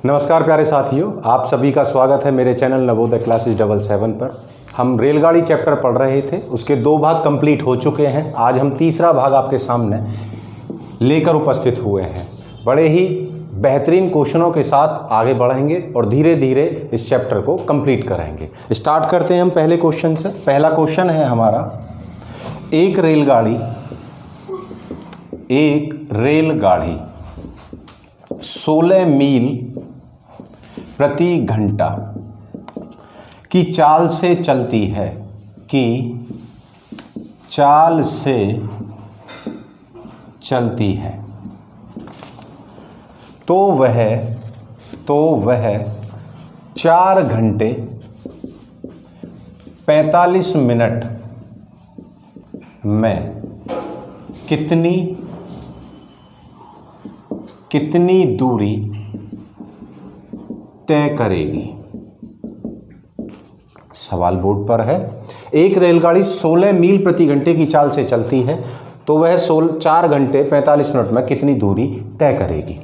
नमस्कार प्यारे साथियों, आप सभी का स्वागत है मेरे चैनल नवोदय क्लासेस 77 पर। हम रेलगाड़ी चैप्टर पढ़ रहे थे, उसके 2 भाग कंप्लीट हो चुके हैं। आज हम तीसरा भाग आपके सामने लेकर उपस्थित हुए हैं। बड़े ही बेहतरीन क्वेश्चनों के साथ आगे बढ़ेंगे और धीरे धीरे इस चैप्टर को कंप्लीट करेंगे। स्टार्ट करते हैं हम पहले क्वेश्चन से। पहला क्वेश्चन है हमारा, एक रेलगाड़ी 16 मील प्रति घंटा की चाल से चलती है तो वह 4 घंटे 45 मिनट में कितनी दूरी तय करेगी। सवाल बोर्ड पर है। एक रेलगाड़ी 16 मील प्रति घंटे की चाल से चलती है तो वह 4 घंटे 45 मिनट में कितनी दूरी तय करेगी।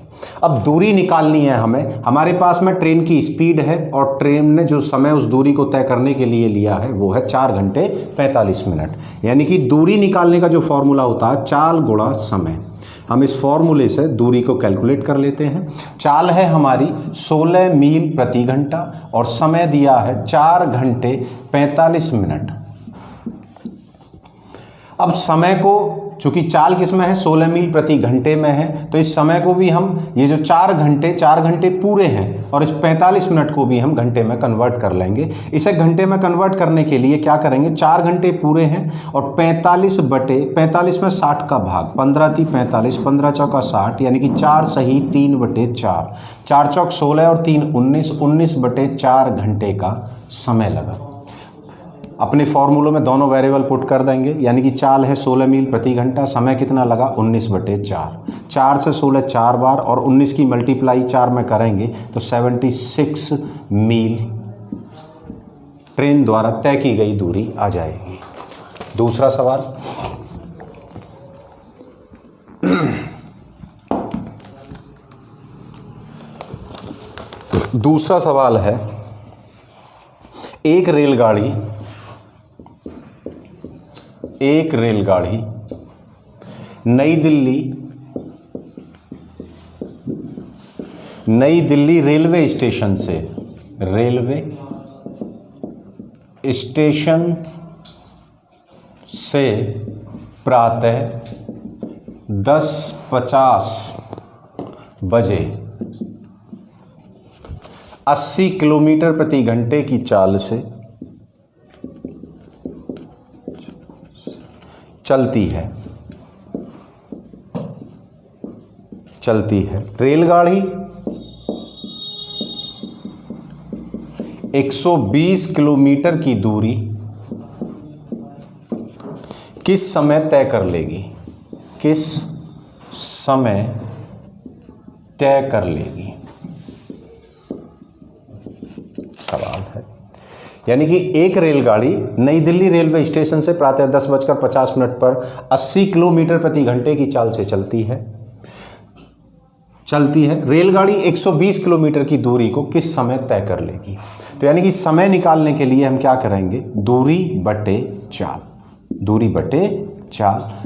अब दूरी निकालनी है हमें। हमारे पास में ट्रेन की स्पीड है और ट्रेन ने जो समय उस दूरी को तय करने के लिए लिया है वो है 4 घंटे 45 मिनट। यानी कि दूरी निकालने का जो फॉर्मूला होता है चाल गुणा समय। हम इस फॉर्मूले से दूरी को कैलकुलेट कर लेते हैं। चाल है हमारी 16 मील प्रति घंटा और समय दिया है 4 घंटे 45 मिनट। अब समय को, चूंकि चाल किस में है, 16 मील प्रति घंटे में है, तो इस समय को भी हम, ये जो 4 घंटे पूरे हैं और इस 45 मिनट को भी हम घंटे में कन्वर्ट कर लेंगे। इसे घंटे में कन्वर्ट करने के लिए क्या करेंगे, 4 घंटे पूरे हैं और 45 में 60 का भाग, 15 × 45, 15 × 60, यानी कि 4 सही 3/4, 4 × 16 और 3 19, 19/4 घंटे का समय लगा। अपने फॉर्मूलों में दोनों वेरिएबल पुट कर देंगे, यानी कि चाल है 16 मील प्रति घंटा, समय कितना लगा 19/4, 4 से 16 4 बार और 19 की मल्टीप्लाई 4 में करेंगे तो 76 मील ट्रेन द्वारा तय की गई दूरी आ जाएगी। दूसरा सवाल, दूसरा सवाल है, एक रेलगाड़ी नई दिल्ली रेलवे स्टेशन से प्रातः 10:50 बजे 80 किलोमीटर प्रति घंटे की चाल से चलती है। रेलगाड़ी 120 किलोमीटर की दूरी किस समय तय कर लेगी। सवाल है, यानी कि एक रेलगाड़ी नई दिल्ली रेलवे स्टेशन से प्रातः 10:50 पर 80 किलोमीटर प्रति घंटे की चाल से चलती है। रेलगाड़ी 120 किलोमीटर की दूरी को किस समय तय कर लेगी। तो यानी कि समय निकालने के लिए हम क्या करेंगे, दूरी बटे चाल।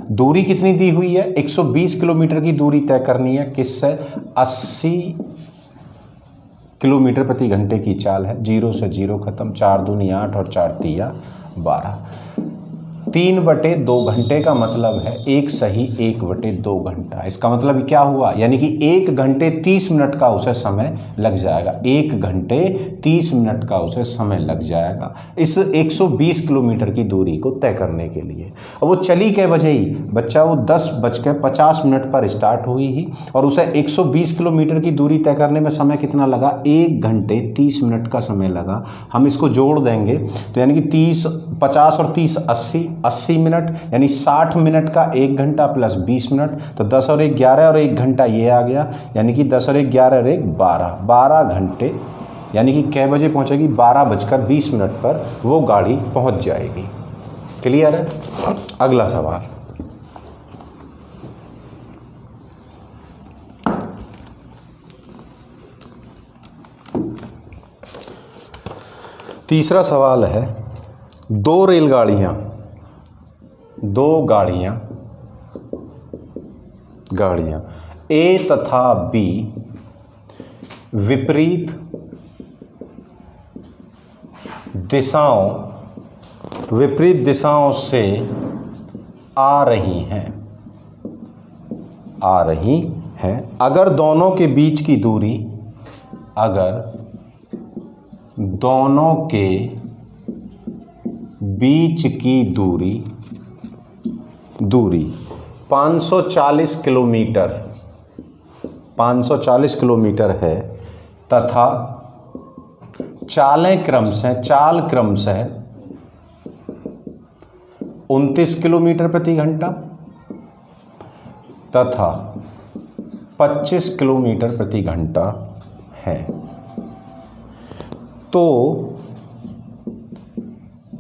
दूरी कितनी दी हुई है, 120 किलोमीटर की दूरी तय करनी है, किससे, 80 किलोमीटर प्रति घंटे की चाल है। 0 से 0 खत्म, 4 दूनी 8 और 4 तिया 12। 3/2 घंटे का मतलब है 1 सही 1/2 घंटा। इसका मतलब क्या हुआ, यानी कि 1 घंटे 30 मिनट का उसे समय लग जाएगा। 1 घंटे 30 मिनट का उसे समय लग जाएगा इस 120 किलोमीटर की दूरी को तय करने के लिए। अब वो चली कै बजे ही बच्चा, वो 10:50 पर स्टार्ट हुई ही और उसे 120 किलोमीटर की दूरी तय करने में समय कितना लगा, 1 घंटे 30 मिनट का समय लगा। हम इसको जोड़ देंगे तो यानी कि 50 और 30 80 मिनट, यानी 60 मिनट का 1 घंटा प्लस 20 मिनट, तो 10 और 1 11 और 1 घंटा ये आ गया, यानी कि 10 और 1 11 और 1 12 घंटे, यानी कि कै बजे पहुंचेगी, 12:20 पर वो गाड़ी पहुंच जाएगी। क्लियर है। अगला सवाल, तीसरा सवाल है, दो गाड़ियाँ ए तथा बी विपरीत दिशाओं से आ रही हैं। अगर दोनों के बीच की दूरी 540 किलोमीटर है तथा चाल क्रमशः 29 किलोमीटर प्रति घंटा तथा 25 किलोमीटर प्रति घंटा है, तो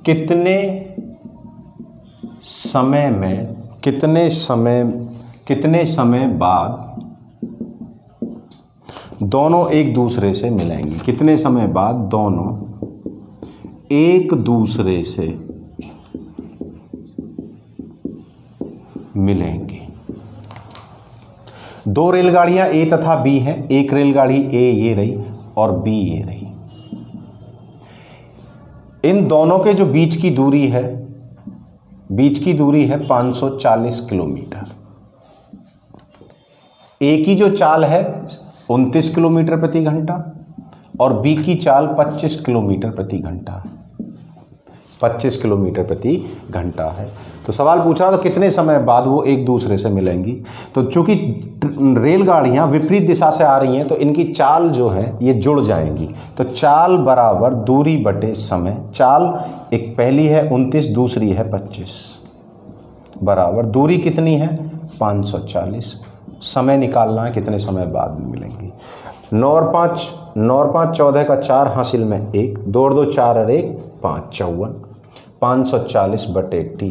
कितने समय बाद दोनों एक दूसरे से मिलेंगे? कितने समय बाद दोनों एक दूसरे से मिलेंगे? दो रेलगाड़ियां ए तथा बी हैं। एक रेलगाड़ी ए ये रही और बी ये रही। इन दोनों के जो बीच की दूरी है 540 किलोमीटर। ए की जो चाल है 29 किलोमीटर प्रति घंटा और बी की चाल 25 किलोमीटर प्रति घंटा है। तो सवाल पूछा तो कितने समय बाद वो एक दूसरे से मिलेंगी। तो चूंकि रेलगाड़ियां विपरीत दिशा से आ रही हैं तो इनकी चाल जो है ये जुड़ जाएंगी। तो चाल बराबर दूरी बटे समय। चाल एक पहली है 29, दूसरी है 25, बराबर दूरी कितनी है 540। समय निकालना है कितने समय बाद में मिलेंगी। 9 और 5 14 का 4 हासिल में 1, 2 और 2 4 और 1 5 54। 540 बटे टी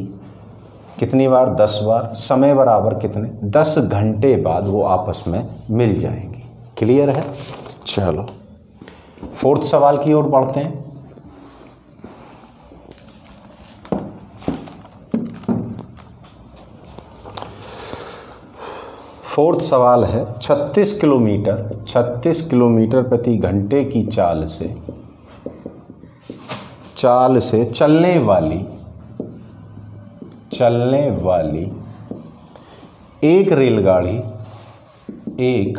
कितनी बार 10 बार। समय बराबर कितने 10 घंटे बाद वो आपस में मिल जाएंगी। क्लियर है। चलो फोर्थ सवाल की ओर बढ़ते हैं। फोर्थ सवाल है 36 किलोमीटर प्रति घंटे की चाल से चलने वाली एक रेलगाड़ी एक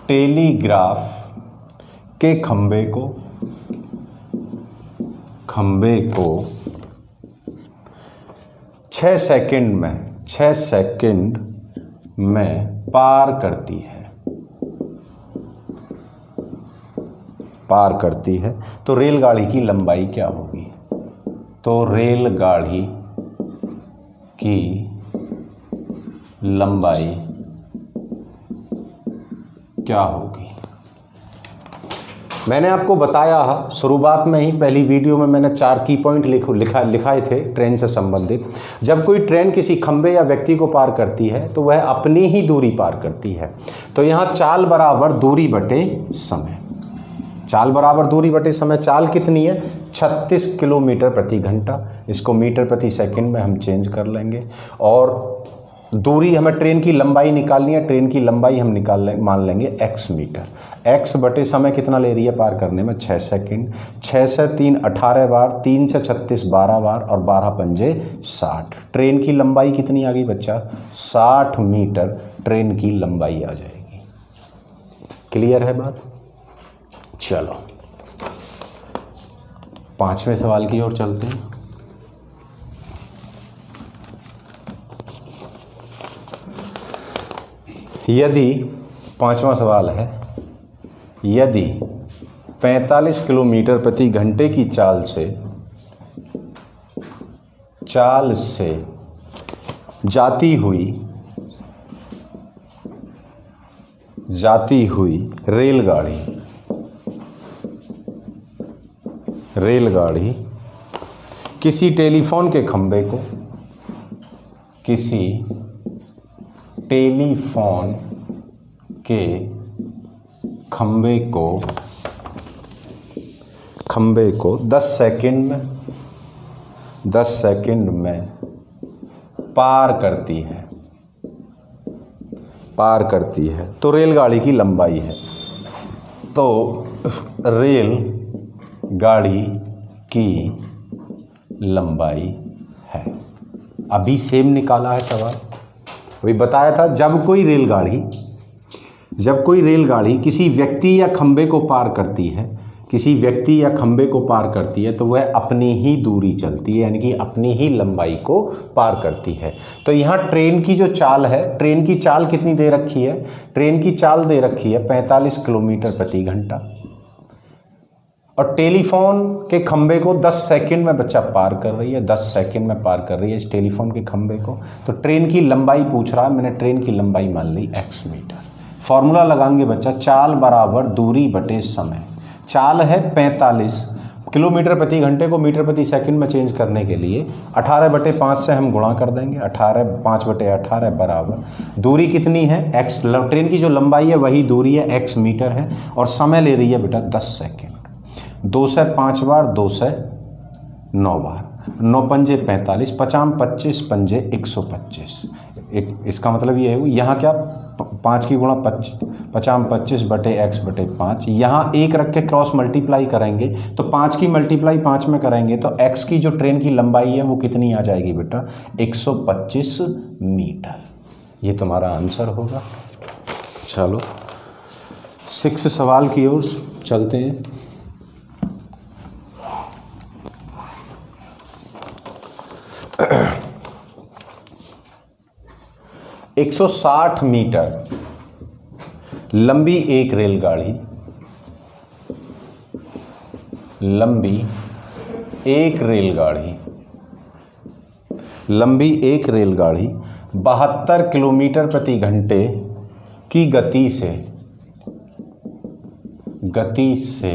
टेलीग्राफ के खंबे को 6 सेकंड में पार करती है तो रेलगाड़ी की लंबाई क्या होगी। तो रेलगाड़ी की लंबाई क्या होगी। मैंने आपको बताया शुरुआत में ही पहली वीडियो में मैंने 4 की पॉइंट लिखाए थे ट्रेन से संबंधित। जब कोई ट्रेन किसी खंबे या व्यक्ति को पार करती है तो वह अपनी ही दूरी पार करती है। तो यहाँ चाल बराबर दूरी बटे समय। चाल कितनी है 36 किलोमीटर प्रति घंटा। इसको मीटर प्रति सेकंड में हम चेंज कर लेंगे। और दूरी हमें ट्रेन की लंबाई निकालनी है। ट्रेन की लंबाई हम मान लेंगे x मीटर। x बटे समय कितना ले रही है पार करने में 6 सेकंड। 6 से 3 18 बार, 3 से 36 12 बार और 12 पंजे 60। ट्रेन की लंबाई कितनी आ गई बच्चा 60 मीटर ट्रेन की लंबाई आ जाएगी। क्लियर है बात। चलो 5वें सवाल की ओर चलते हैं। यदि 5वां सवाल है, यदि 45 किलोमीटर प्रति घंटे की चाल से जाती हुई रेलगाड़ी किसी टेलीफोन के खंभे को टेलीफोन के खंबे को 10 सेकंड में पार करती है तो रेलगाड़ी की लंबाई है। तो रेल गाड़ी की लंबाई है। अभी सेम निकाला है सवाल। अभी बताया था जब कोई रेलगाड़ी किसी व्यक्ति या खंबे को पार करती है तो वह अपनी ही दूरी चलती है, यानी कि अपनी ही लंबाई को पार करती है। तो यहाँ ट्रेन की जो चाल है, ट्रेन की चाल कितनी दे रखी है? ट्रेन की चाल दे रखी है 45 किलोमीटर प्रति घंटा, और टेलीफोन के खंबे को 10 सेकंड में बच्चा पार कर रही है, 10 सेकंड में पार कर रही है इस टेलीफोन के खंबे को। तो ट्रेन की लंबाई पूछ रहा है, मैंने ट्रेन की लंबाई मान ली x मीटर। फॉर्मूला लगाएंगे बच्चा, चाल बराबर दूरी बटे समय। चाल है 45 किलोमीटर प्रति घंटे को मीटर प्रति सेकंड में चेंज करने के लिए 18/5 से हम गुणा कर देंगे। 5/18 बराबर दूरी कितनी है x। ट्रेन की जो लंबाई है वही दूरी है, x मीटर है, और समय ले रही है बेटा 10 सेकंड। 2 से 5 बार, 2 से 9 बार, 9 पंजे 45, 50 25 पंजे 125। इसका मतलब ये है यहाँ क्या 5 की गुणा 50 25 बटे x बटे 5। यहाँ 1 रख के क्रॉस मल्टीप्लाई करेंगे तो 5 की मल्टीप्लाई 5 में करेंगे तो x की जो ट्रेन की लंबाई है वो कितनी आ जाएगी बेटा? 125 मीटर। ये तुम्हारा आंसर होगा। चलो 6 सवाल की ओर चलते हैं। 160 मीटर लंबी एक रेलगाड़ी 72 किलोमीटर प्रति घंटे की गति से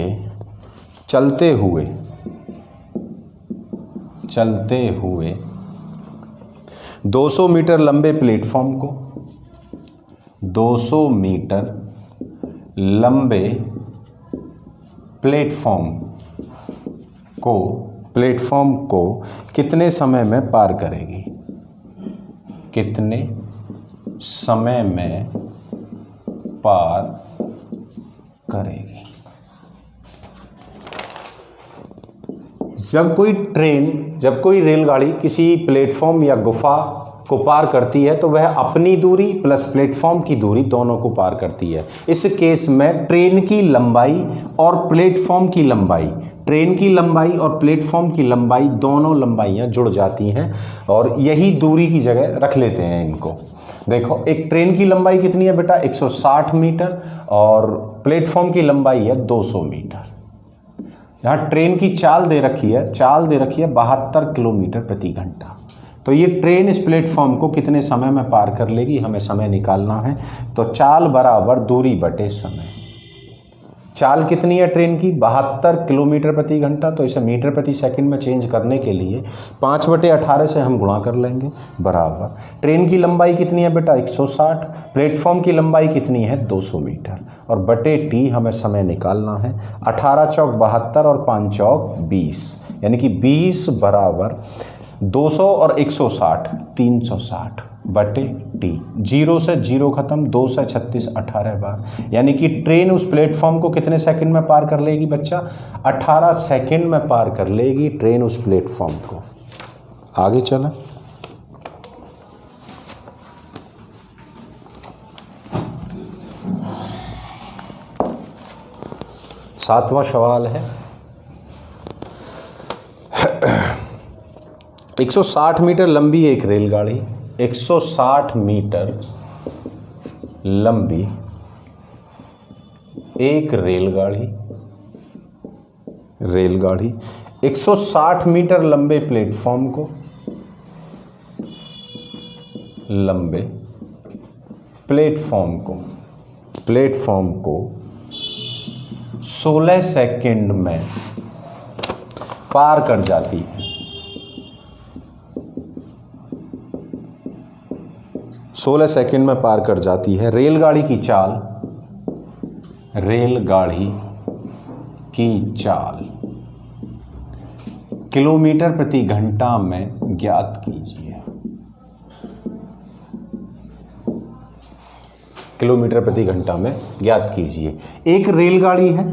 चलते हुए 200 मीटर लंबे प्लेटफॉर्म को 200 मीटर लंबे प्लेटफॉर्म को कितने समय में पार करेगी? कितने समय में पार करेगी? जब कोई रेलगाड़ी किसी प्लेटफॉर्म या गुफा को पार करती है तो वह अपनी दूरी प्लस प्लेटफॉर्म की दूरी दोनों को पार करती है। इस केस में ट्रेन की लंबाई और प्लेटफॉर्म की लंबाई दोनों लंबाइयाँ जुड़ जाती हैं और यही दूरी की जगह रख लेते हैं इनको। देखो एक ट्रेन की लंबाई कितनी है बेटा? 160 मीटर और प्लेटफॉर्म की लंबाई है 200 मीटर। यहाँ ट्रेन की चाल दे रखी है 72 किलोमीटर प्रति घंटा। तो ये ट्रेन इस प्लेटफॉर्म को कितने समय में पार कर लेगी, हमें समय निकालना है। तो चाल बराबर दूरी बटे समय। चाल कितनी है ट्रेन की? 72 किलोमीटर प्रति घंटा। तो इसे मीटर प्रति सेकंड में चेंज करने के लिए 5/18 से हम गुणा कर लेंगे बराबर। ट्रेन की लंबाई कितनी है बेटा? 160। प्लेटफॉर्म की लंबाई कितनी है? 200 मीटर और बटे टी हमें समय निकालना है। 18 चौक 72 और 5 चौक 20, यानी कि 20 बराबर 200 और 160 360 बटे टी। 0 से 0 खत्म, 2 से 36 18 बार, यानी कि ट्रेन उस प्लेटफॉर्म को कितने सेकंड में पार कर लेगी बच्चा? 18 सेकंड में पार कर लेगी ट्रेन उस प्लेटफॉर्म को। आगे चला। सातवां सवाल है 160 मीटर लंबी एक रेलगाड़ी 160 मीटर लंबी एक रेलगाड़ी 160 मीटर लंबे प्लेटफॉर्म को 16 सेकंड में पार कर जाती है। 16 सेकंड में पार कर जाती है। रेलगाड़ी की चाल किलोमीटर प्रति घंटा में ज्ञात कीजिए। किलोमीटर प्रति घंटा में ज्ञात कीजिए। एक रेलगाड़ी है,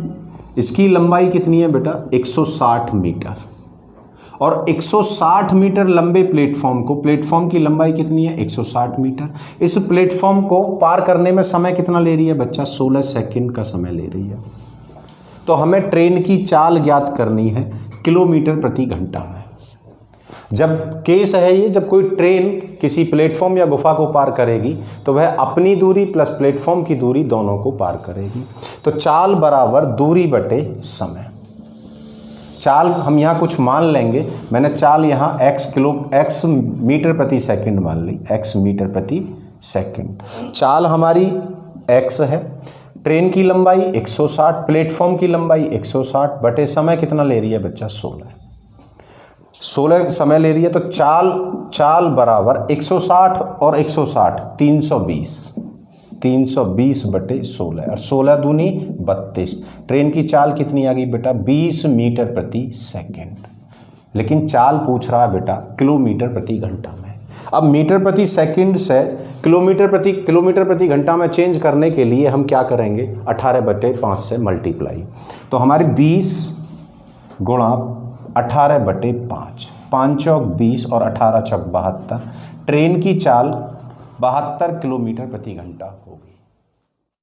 इसकी लंबाई कितनी है बेटा? 160 मीटर। और 160 मीटर लंबे प्लेटफॉर्म की लंबाई कितनी है? 160 मीटर। इस प्लेटफॉर्म को पार करने में समय कितना ले रही है बच्चा? 16 सेकंड का समय ले रही है। तो हमें ट्रेन की चाल ज्ञात करनी है किलोमीटर प्रति घंटा में। जब केस है ये, जब कोई ट्रेन किसी प्लेटफॉर्म या गुफा को पार करेगी तो वह अपनी दूरी प्लस प्लेटफॉर्म की दूरी दोनों को पार करेगी। तो चाल बराबर दूरी बटे समय। चाल हम यहाँ कुछ मान लेंगे, मैंने चाल यहाँ x मीटर प्रति सेकंड मान ली, x मीटर प्रति सेकंड। चाल हमारी x है, ट्रेन की लंबाई 160, प्लेटफॉर्म की लंबाई 160 बटे समय कितना ले रही है बच्चा? 16 समय ले रही है। तो चाल बराबर 160 और 160 320 बटे 16 और 16 दूनी 32। ट्रेन की चाल कितनी आ गई बेटा? 20 मीटर प्रति सेकंड। लेकिन चाल पूछ रहा है बेटा किलोमीटर प्रति घंटा में। अब मीटर प्रति सेकंड से किलोमीटर प्रति घंटा में चेंज करने के लिए हम क्या करेंगे? 18/5 से मल्टीप्लाई। तो हमारी 20 गुणा 18/5, 5 चौक 20 और 18 चौक 72। ट्रेन की चाल 72 किलोमीटर प्रति घंटा होगी।